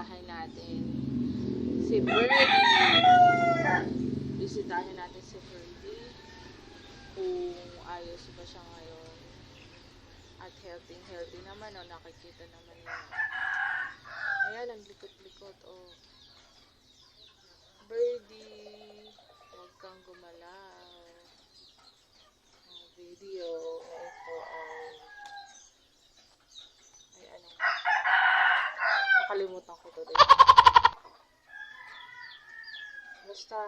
bisitahin natin si Birdie. Bisitahin natin si Birdie kung ayos ba siya ngayon. At healthy naman, oh, nakikita naman niya. Ayan, ang likod-likod, oh. Birdie, huwag kang gumalaw. Ang video, ito ay ano, nakalimutan ko to din. Basta,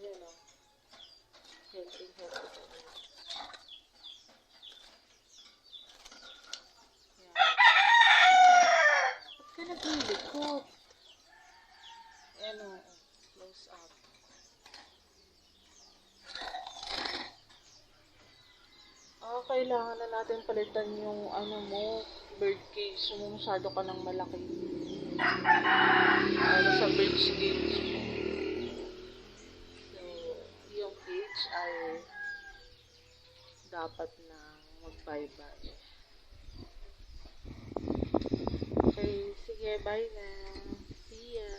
ayan o, healthy pa rin. Ayan. Ba't ka naglilikot? Ayan o, close up. Kailangan na natin palitan yung ano mo, bird cage mo, masyado ka ng malaki. Ano sa bird cage mo. So, yung cage ay dapat na mag-bye-bye. Okay, sige, bye na. See ya.